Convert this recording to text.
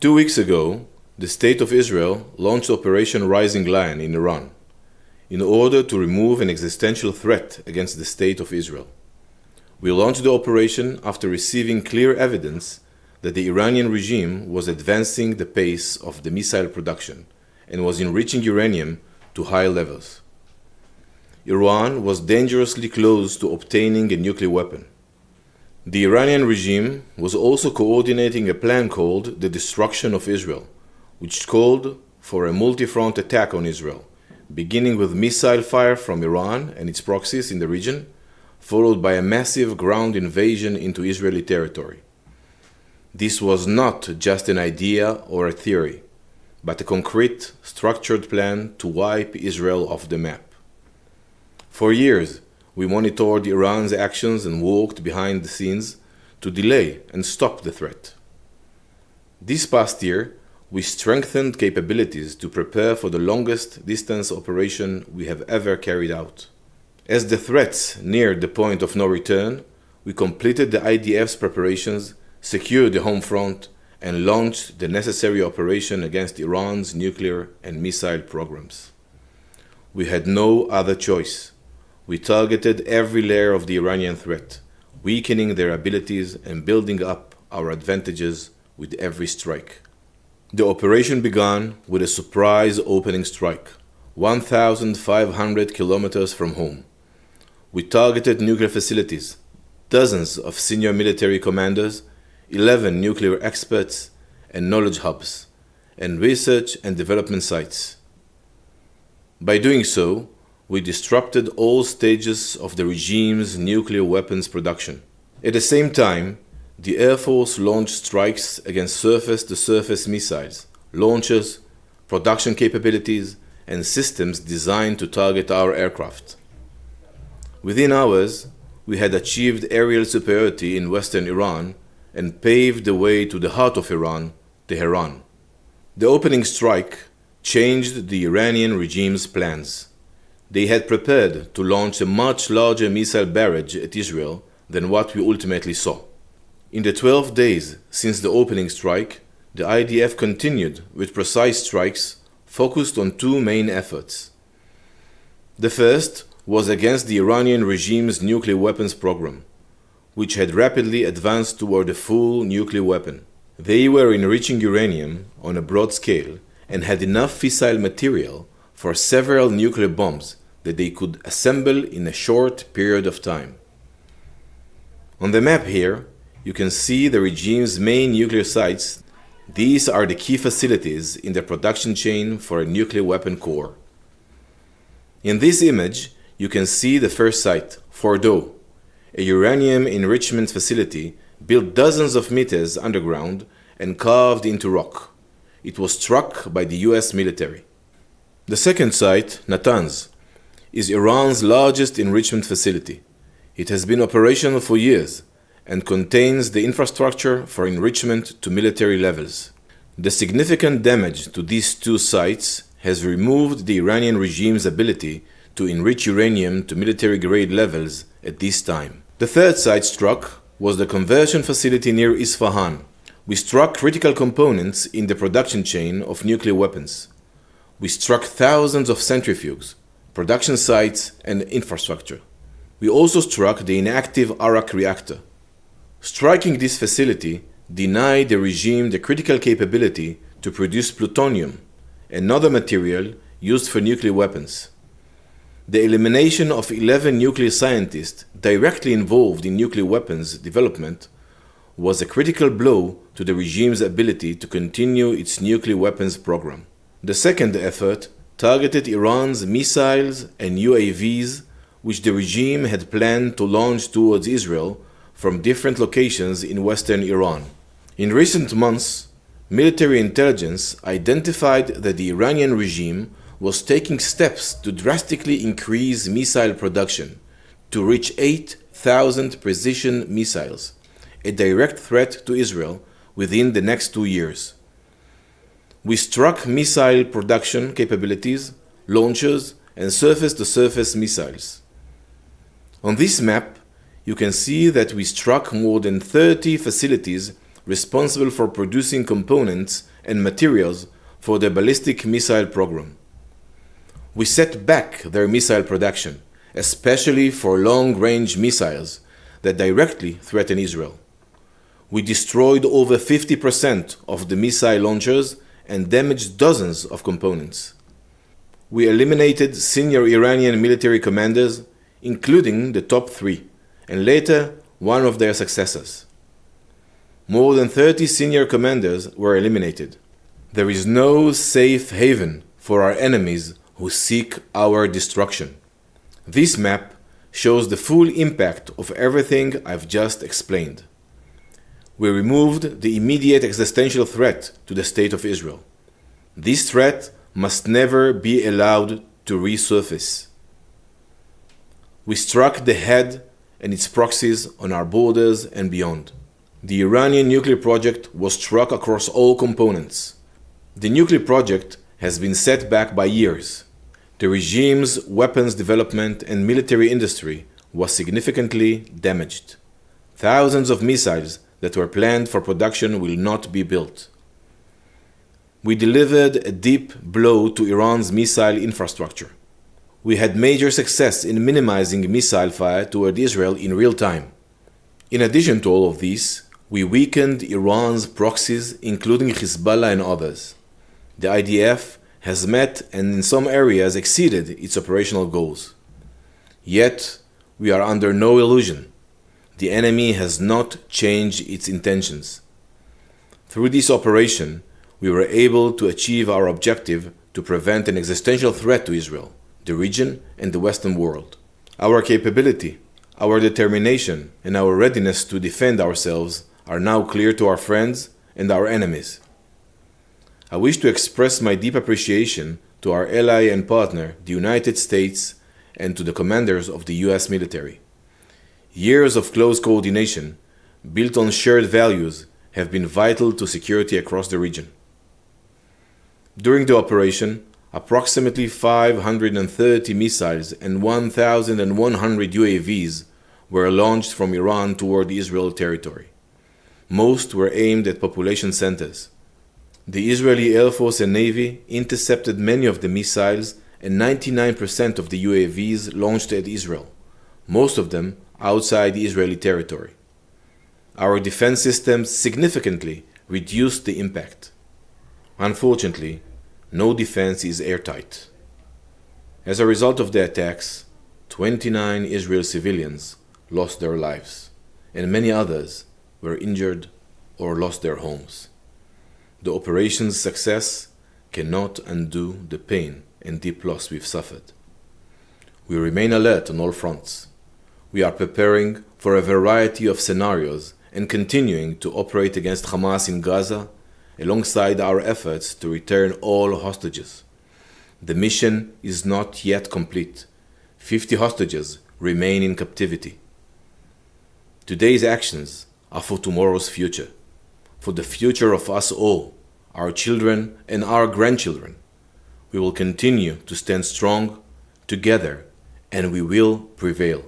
2 weeks ago, the State of Israel launched Operation Rising Lion in Iran in order to remove an existential threat against the State of Israel. We launched the operation after receiving clear evidence that the Iranian regime was advancing the pace of the missile production and was enriching uranium to high levels. Iran was dangerously close to obtaining a nuclear weapon. The Iranian regime was also coordinating a plan called the Destruction of Israel, which called for a multi-front attack on Israel, beginning with missile fire from Iran and its proxies in the region, followed by a massive ground invasion into Israeli territory. This was not just an idea or a theory, but a concrete, structured plan to wipe Israel off the map. For years, we monitored Iran's actions and worked behind the scenes to delay and stop the threat. This past year, we strengthened capabilities to prepare for the longest distance operation we have ever carried out. As the threats neared the point of no return, we completed the IDF's preparations, secured the home front, and launched the necessary operation against Iran's nuclear and missile programs. We had no other choice. We targeted every layer of the Iranian threat, weakening their abilities and building up our advantages with every strike. The operation began with a surprise opening strike, 1,500 kilometers from home. We targeted nuclear facilities, dozens of senior military commanders, 11 nuclear experts and knowledge hubs, and research and development sites. By doing so, we disrupted all stages of the regime's nuclear weapons production. At the same time, the Air Force launched strikes against surface-to-surface missiles, launchers, production capabilities, and systems designed to target our aircraft. Within hours, we had achieved aerial superiority in western Iran and paved the way to the heart of Iran, Tehran. The opening strike changed the Iranian regime's plans. They had prepared to launch a much larger missile barrage at Israel than what we ultimately saw. In the 12 days since the opening strike, the IDF continued with precise strikes focused on two main efforts. The first was against the Iranian regime's nuclear weapons program, which had rapidly advanced toward a full nuclear weapon. They were enriching uranium on a broad scale and had enough fissile material for several nuclear bombs that they could assemble in a short period of time. On the map here, you can see the regime's main nuclear sites. These are the key facilities in the production chain for a nuclear weapon core. In this image, you can see the first site, Fordo, a uranium enrichment facility built dozens of meters underground and carved into rock. It was struck by the US military. The second site, Natanz, is Iran's largest enrichment facility. It has been operational for years and contains the infrastructure for enrichment to military levels. The significant damage to these two sites has removed the Iranian regime's ability to enrich uranium to military-grade levels at this time. The third site struck was the conversion facility near Isfahan. We struck critical components in the production chain of nuclear weapons. We struck thousands of centrifuges, production sites, and infrastructure. We also struck the inactive Arak reactor. Striking this facility denied the regime the critical capability to produce plutonium, another material used for nuclear weapons. The elimination of 11 nuclear scientists directly involved in nuclear weapons development was a critical blow to the regime's ability to continue its nuclear weapons program. The second effort targeted Iran's missiles and UAVs, which the regime had planned to launch towards Israel from different locations in western Iran. In recent months, military intelligence identified that the Iranian regime was taking steps to drastically increase missile production to reach 8,000 precision missiles, a direct threat to Israel within the next 2 years. We struck missile production capabilities, launchers, and surface-to-surface missiles. On this map, you can see that we struck more than 30 facilities responsible for producing components and materials for the ballistic missile program. We set back their missile production, especially for long-range missiles that directly threaten Israel. We destroyed over 50% of the missile launchers and damaged dozens of components. We eliminated senior Iranian military commanders, including the top 3, and later one of their successors. More than 30 senior commanders were eliminated. There is no safe haven for our enemies who seek our destruction. This map shows the full impact of everything I've just explained. We removed the immediate existential threat to the state of Israel. This threat must never be allowed to resurface. We struck the head and its proxies on our borders and beyond. The Iranian nuclear project was struck across all components. The nuclear project has been set back by years. The regime's weapons development and military industry was significantly damaged. Thousands of missiles that were planned for production will not be built. We delivered a deep blow to Iran's missile infrastructure. We had major success in minimizing missile fire toward Israel in real time. In addition to all of this, we weakened Iran's proxies, including Hezbollah and others. The IDF has met and in some areas exceeded its operational goals. Yet, we are under no illusion. The enemy has not changed its intentions. Through this operation, we were able to achieve our objective to prevent an existential threat to Israel, the region, and the Western world. Our capability, our determination, and our readiness to defend ourselves are now clear to our friends and our enemies. I wish to express my deep appreciation to our ally and partner, the United States, and to the commanders of the US military. Years of close coordination, built on shared values, have been vital to security across the region. During the operation, approximately 530 missiles and 1,100 UAVs were launched from Iran toward Israel territory. Most were aimed at population centers. The Israeli Air Force and Navy intercepted many of the missiles and 99% of the UAVs launched at Israel, most of them outside the Israeli territory. Our defense systems significantly reduced the impact. Unfortunately, no defense is airtight. As a result of the attacks, 29 Israeli civilians lost their lives, and many others were injured or lost their homes. The operation's success cannot undo the pain and deep loss we've suffered. We remain alert on all fronts. We are preparing for a variety of scenarios and continuing to operate against Hamas in Gaza alongside our efforts to return all hostages. The mission is not yet complete. 50 hostages remain in captivity. Today's actions are for tomorrow's future, for the future of us all, our children and our grandchildren. We will continue to stand strong together, and we will prevail.